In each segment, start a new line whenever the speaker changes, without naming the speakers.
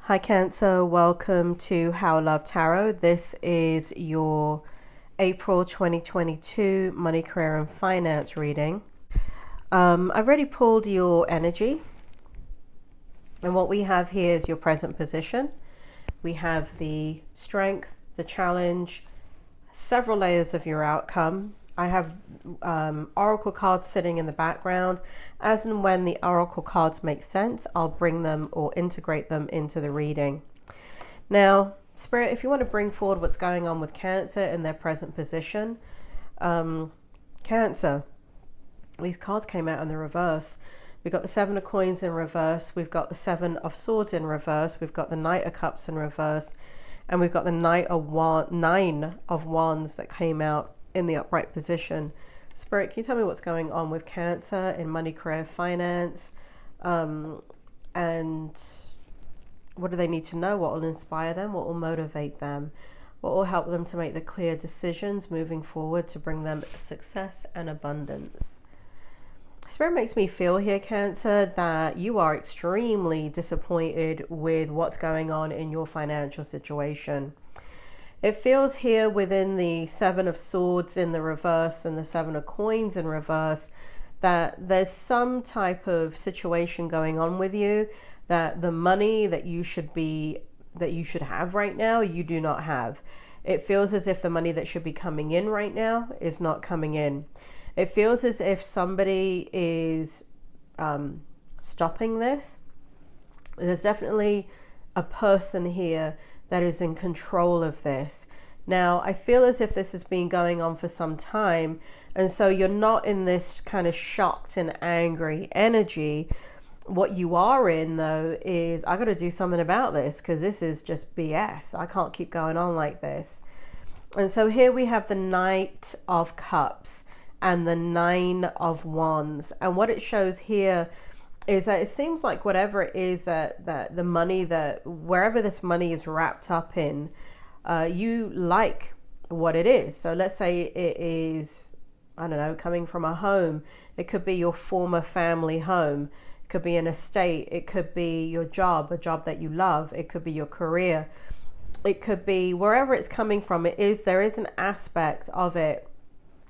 Hi Cancer, welcome to How Love Tarot. This is your April 2022 money, career and finance reading. I've already pulled your energy, and what we have here is your present position. We have the strength, the challenge, several layers of your outcome. I have oracle cards sitting in the background. As and when the oracle cards make sense, I'll bring them or integrate them into the reading. Now, Spirit, if you want to bring forward what's going on with Cancer in their present position. Cancer, these cards came out in the reverse. We've got the Seven of Coins in reverse. We've got the Seven of Swords in reverse. We've got the Knight of Cups in reverse. And we've got the Nine of Wands that came out in the upright position. Spirit, can you tell me what's going on with Cancer in money, career, finance? And what do they need to know? What will inspire them? What will motivate them? What will help them to make the clear decisions moving forward to bring them success and abundance? Spirit makes me feel here, Cancer, that you are extremely disappointed with what's going on in your financial situation. It feels here within the Seven of Swords in the reverse and the Seven of Coins in reverse that there's some type of situation going on with you that the money that you should have right now, you do not have. It feels as if the money that should be coming in right now is not coming in. It feels as if somebody is stopping this. There's definitely a person here that is in control of this. Now, I feel as if this has been going on for some time, and so you're not in this kind of shocked and angry energy. What you are in, though, is I got to do something about this because this is just BS. I can't keep going on like this. And so here we have the Knight of Cups and the Nine of Wands. And what it shows here is that it seems like whatever it is that the money, that wherever this money is wrapped up in, you like what it is. So let's say it is, I don't know, coming from a home. It could be your former family home. It could be an estate. It could be your job, a job that you love. It could be your career. It could be wherever it's coming from. There is an aspect of it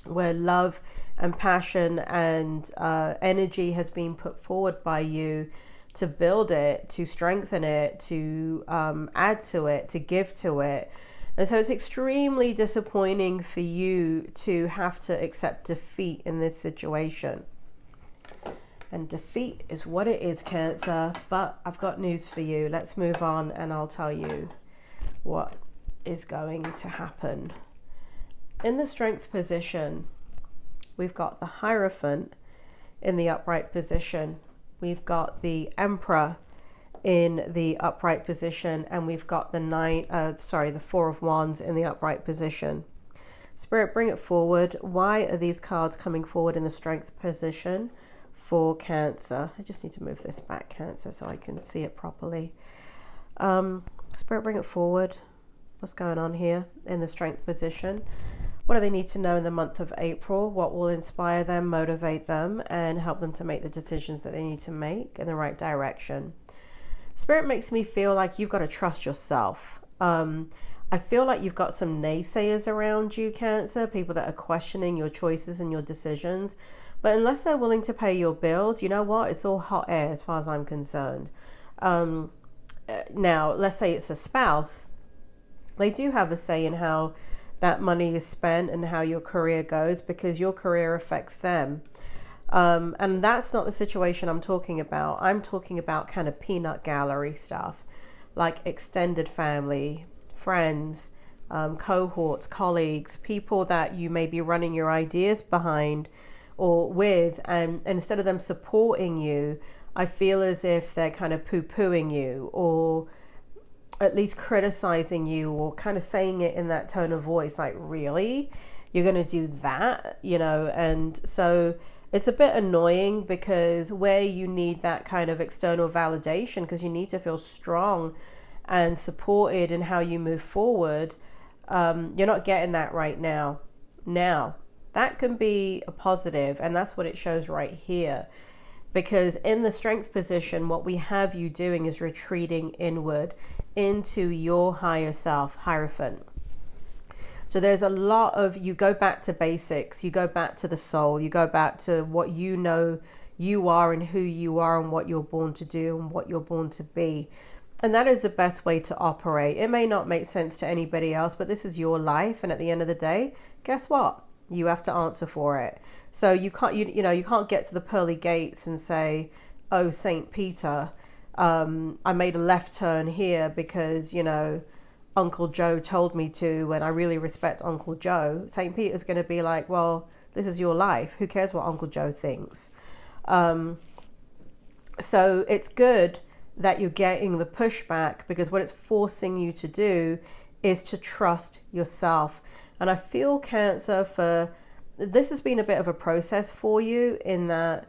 where love and passion and energy has been put forward by you to build it, to strengthen it, to add to it, to give to it. And so it's extremely disappointing for you to have to accept defeat in this situation. And defeat is what it is, Cancer. But I've got news for you. Let's move on and I'll tell you what is going to happen. In the strength position, we've got the Hierophant in the upright position. We've got the Emperor in the upright position, and we've got the Four of Wands in the upright position. Spirit, bring it forward. Why are these cards coming forward in the strength position for Cancer? I just need to move this back, Cancer, so I can see it properly. Spirit, bring it forward. What's going on here in the strength position? What do they need to know in the month of April? What will inspire them, motivate them, and help them to make the decisions that they need to make in the right direction? Spirit makes me feel like you've got to trust yourself. I feel like you've got some naysayers around you, Cancer, people that are questioning your choices and your decisions. But unless they're willing to pay your bills, you know what? It's all hot air as far as I'm concerned. Now, let's say it's a spouse. They do have a say in how that money is spent and how your career goes, because your career affects them. And that's not the situation I'm talking about. I'm talking about kind of peanut gallery stuff, like extended family, friends, cohorts, colleagues, people that you may be running your ideas behind or with, and instead of them supporting you, I feel as if they're kind of poo-pooing you, or at least criticizing you, or kind of saying it in that tone of voice, like, really? You're going to do that? You know, and so it's a bit annoying, because where you need that kind of external validation, because you need to feel strong and supported in how you move forward, you're not getting that right now. Now, that can be a positive, and that's what it shows right here. Because in the strength position, what we have you doing is retreating inward into your higher self, Hierophant. So there's a lot of, you go back to basics, you go back to the soul, you go back to what you know you are and who you are and what you're born to do and what you're born to be. And that is the best way to operate. It may not make sense to anybody else, but this is your life. And at the end of the day, guess what? You have to answer for it. So you can't, you know, you can't get to the pearly gates and say, oh, St. Peter, I made a left turn here because, you know, Uncle Joe told me to, and I really respect Uncle Joe. St. Peter's going to be like, well, this is your life. Who cares what Uncle Joe thinks? So it's good that you're getting the pushback, because what it's forcing you to do is to trust yourself. And I feel, Cancer, this has been a bit of a process for you, in that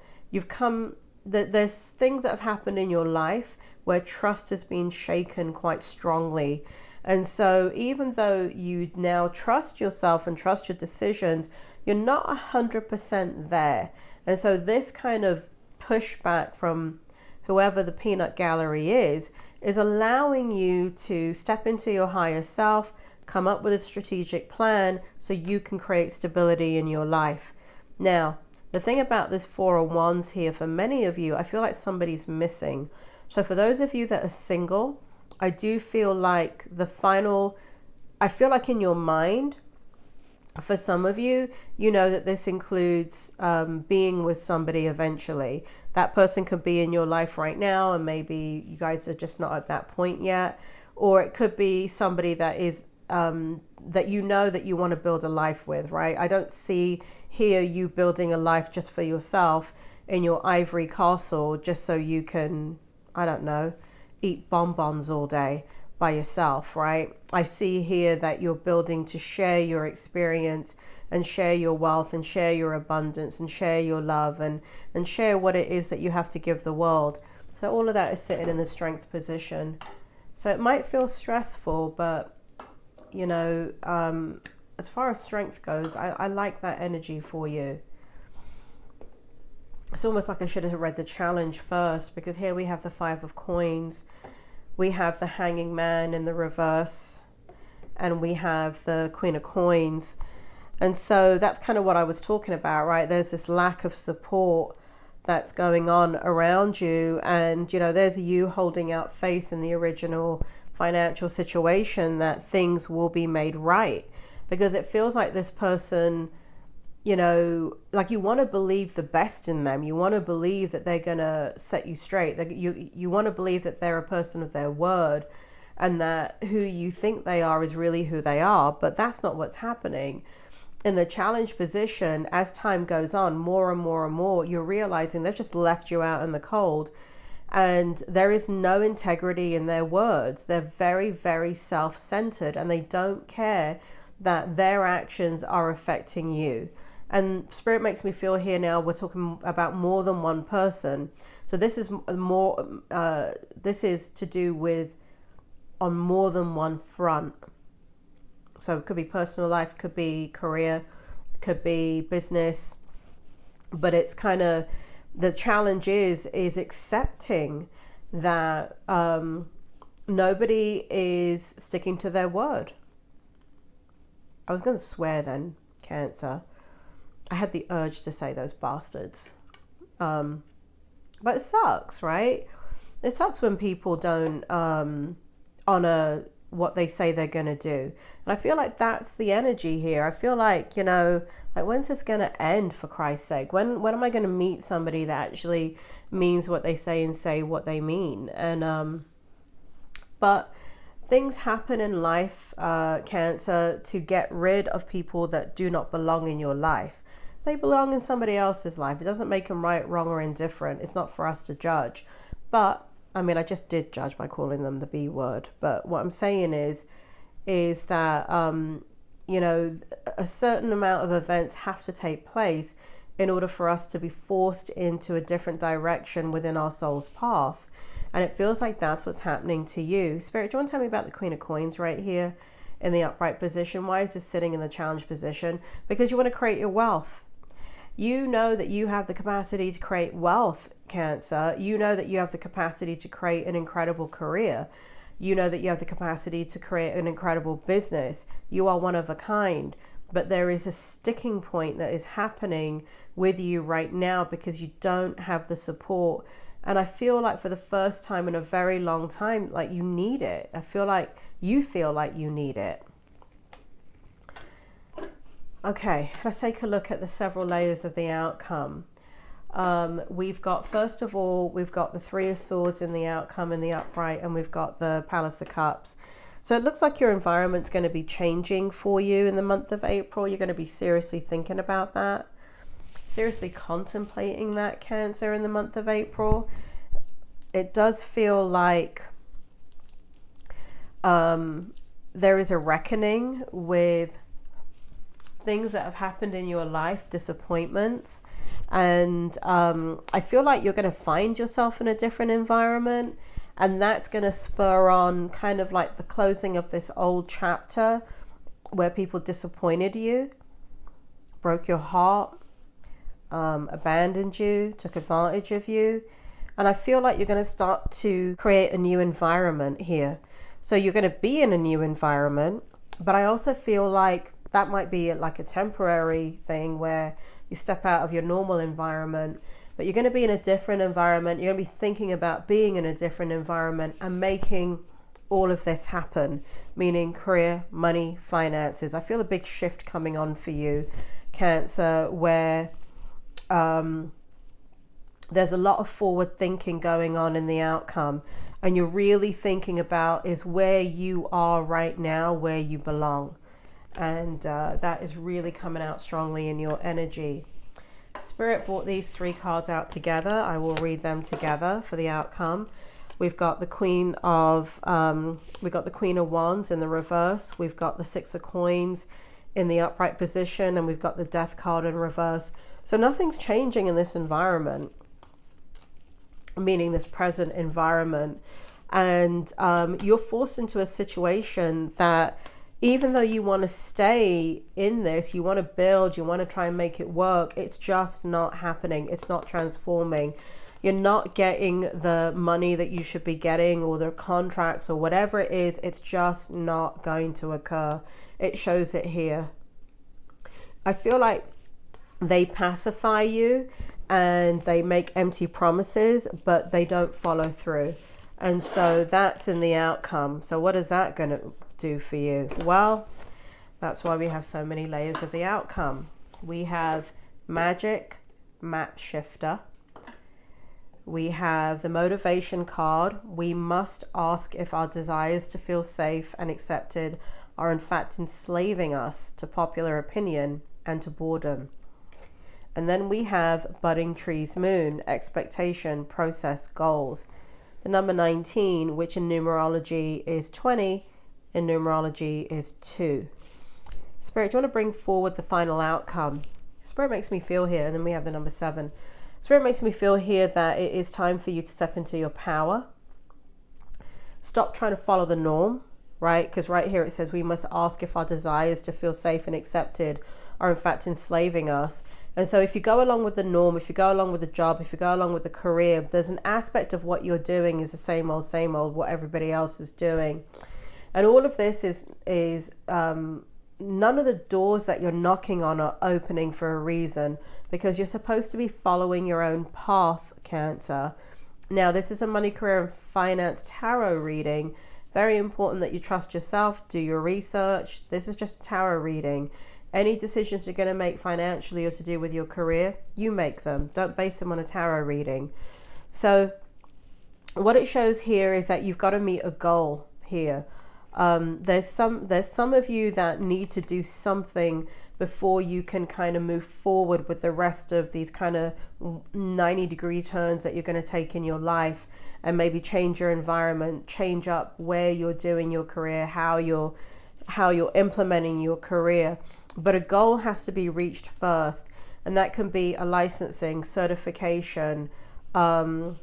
there's things that have happened in your life where trust has been shaken quite strongly. And so even though you now trust yourself and trust your decisions, you're not 100% there. And so this kind of pushback from whoever the peanut gallery is allowing you to step into your higher self, come up with a strategic plan so you can create stability in your life. Now, the thing about this Four of Wands here, for many of you, I feel like somebody's missing. So for those of you that are single, I do feel like I feel like in your mind, for some of you, you know that this includes being with somebody eventually. That person could be in your life right now, and maybe you guys are just not at that point yet. Or it could be somebody that is that you know that you want to build a life with, right? I don't see here you building a life just for yourself in your ivory castle just so you can, I don't know, eat bonbons all day by yourself, right? I see here that you're building to share your experience and share your wealth and share your abundance and share your love and share what it is that you have to give the world. So all of that is sitting in the strength position. So it might feel stressful, but you know, as far as strength goes, I like that energy for you. It's almost like I should have read the challenge first, because here we have the Five of Coins, we have the Hanging Man in the reverse, and we have the Queen of Coins. And so that's kind of what I was talking about, right? There's this lack of support that's going on around you, and you know, there's you holding out faith in the original financial situation that things will be made right, because it feels like this person, you know, like you want to believe the best in them. You want to believe that they're going to set you straight. That you want to believe that they're a person of their word, and that who you think they are is really who they are. But that's not what's happening. In the challenge position, as time goes on, more and more and more, you're realizing they've just left you out in the cold, and there is no integrity in their words. They're very, very self-centered, and they don't care that their actions are affecting you. And Spirit makes me feel here now we're talking about more than one person. So this is more, this is to do with on more than one front. So it could be personal life, could be career, could be business, but it's kind of, the challenge is accepting that nobody is sticking to their word. I was going to swear then, Cancer. I had the urge to say those bastards. But it sucks, right? It sucks when people don't honor what they say they're going to do. And I feel like that's the energy here. I feel like, you know, like, when's this going to end, for Christ's sake? When am I going to meet somebody that actually means what they say and say what they mean? And but things happen in life, Cancer, to get rid of people that do not belong in your life. They belong in somebody else's life. It doesn't make them right, wrong, or indifferent. It's not for us to judge. But I mean, I just did judge by calling them the B word. But what I'm saying is that, you know, a certain amount of events have to take place in order for us to be forced into a different direction within our soul's path. And it feels like that's what's happening to you. Spirit, do you want to tell me about the Queen of Coins right here in the upright position? Why is this sitting in the challenge position? Because you want to create your wealth. You know that you have the capacity to create wealth, Cancer. You know that you have the capacity to create an incredible career. You know that you have the capacity to create an incredible business. You are one of a kind. But there is a sticking point that is happening with you right now because you don't have the support. And I feel like for the first time in a very long time, like you need it. I feel like you need it. Okay, let's take a look at the several layers of the outcome. We've got, first of all, we've got the Three of Swords in the outcome in the upright, and we've got the Palace of Cups. So it looks like your environment's going to be changing for you in the month of April. You're going to be seriously thinking about that, seriously contemplating that, Cancer, in the month of April. It does feel like there is a reckoning with things that have happened in your life, disappointments. And I feel like you're going to find yourself in a different environment, and that's going to spur on kind of like the closing of this old chapter where people disappointed you, broke your heart, abandoned you, took advantage of you. And I feel like you're going to start to create a new environment here. So you're going to be in a new environment, but I also feel like that might be like a temporary thing where you step out of your normal environment, but you're going to be in a different environment. You're going to be thinking about being in a different environment and making all of this happen, meaning career, money, finances. I feel a big shift coming on for you, Cancer, where there's a lot of forward thinking going on in the outcome, and you're really thinking about is where you are right now, where you belong. And that is really coming out strongly in your energy. Spirit brought these three cards out together. I will read them together for the outcome. We've got the Queen of Wands in the reverse. We've got the Six of Coins in the upright position, and we've got the Death card in reverse. So nothing's changing in this environment, meaning this present environment. And you're forced into a situation that, even though you want to stay in this, you want to build, you want to try and make it work, it's just not happening. It's not transforming. You're not getting the money that you should be getting, or the contracts, or whatever it is. It's just not going to occur. It shows it here. I feel like they pacify you and they make empty promises, but they don't follow through. And so that's in the outcome. So what is that going to do for you? Well, that's why we have so many layers of the outcome. We have Magic, Map Shifter. We have the Motivation card. We must ask if our desires to feel safe and accepted are in fact enslaving us to popular opinion and to boredom. And then we have Budding Trees Moon, expectation, process, goals. The number 19, which in numerology is 20, in numerology is 2. Spirit, do you want to bring forward the final outcome? Spirit makes me feel here, and then we have the number 7. Spirit makes me feel here that it is time for you to step into your power. Stop trying to follow the norm, right? Because right here it says we must ask if our desires to feel safe and accepted are in fact enslaving us. And so if you go along with the norm, if you go along with the job, if you go along with the career, there's an aspect of what you're doing is the same old, what everybody else is doing. And all of this is none of the doors that you're knocking on are opening for a reason, because you're supposed to be following your own path, Cancer. Now, this is a money, career, and finance tarot reading. Very important that you trust yourself, do your research. This is just a tarot reading. Any decisions you're going to make financially or to do with your career, you make them. Don't base them on a tarot reading. So what it shows here is that you've got to meet a goal here. There's some of you that need to do something before you can kind of move forward with the rest of these kind of 90-degree turns that you're going to take in your life, and maybe change your environment, change up where you're doing your career, how you're implementing your career. But a goal has to be reached first, and that can be a licensing, certification, something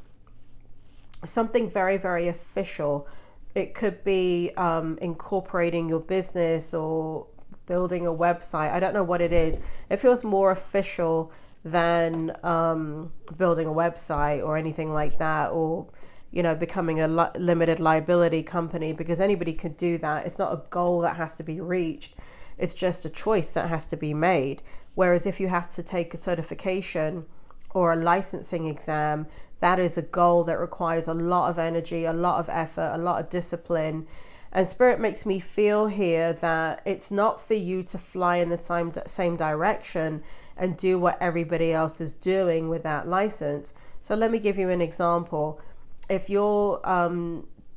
very, very official. It could be incorporating your business or building a website. I don't know what it is. It feels more official than building a website or anything like that, or becoming a limited liability company, because anybody could do that. It's not a goal that has to be reached. It's just a choice that has to be made. Whereas if you have to take a certification or a licensing exam, that is a goal that requires a lot of energy, a lot of effort, a lot of discipline. And Spirit makes me feel here that it's not for you to fly in the same direction and do what everybody else is doing with that license. So let me give you an example. If you're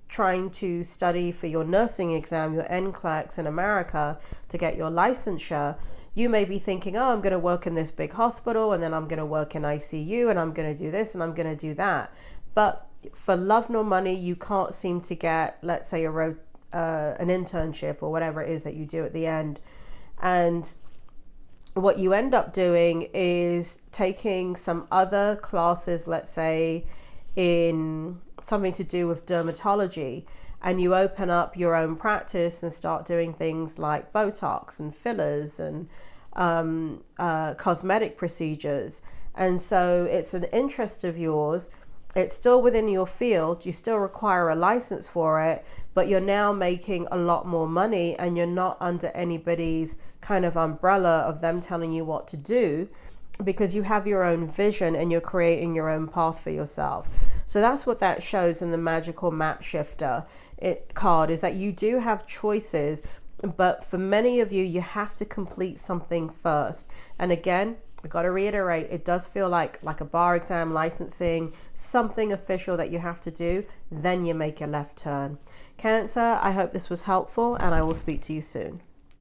trying to study for your nursing exam, your NCLEX in America, to get your licensure, you may be thinking, oh, I'm going to work in this big hospital, and then I'm going to work in ICU, and I'm going to do this, and I'm going to do that. But for love nor money, you can't seem to get, let's say, an internship or whatever it is that you do at the end. And what you end up doing is taking some other classes, let's say in something to do with dermatology, and you open up your own practice and start doing things like Botox and fillers and cosmetic procedures. And so it's an interest of yours. It's still within your field. You still require a license for it, but you're now making a lot more money, and you're not under anybody's kind of umbrella of them telling you what to do, because you have your own vision and you're creating your own path for yourself. So that's what that shows in the Magical Map Shifter card, is that you do have choices, but for many of you, you have to complete something first. And again, I got to reiterate, it does feel like a bar exam, licensing, something official that you have to do, then you make a left turn. Cancer, I hope this was helpful, and I will speak to you soon.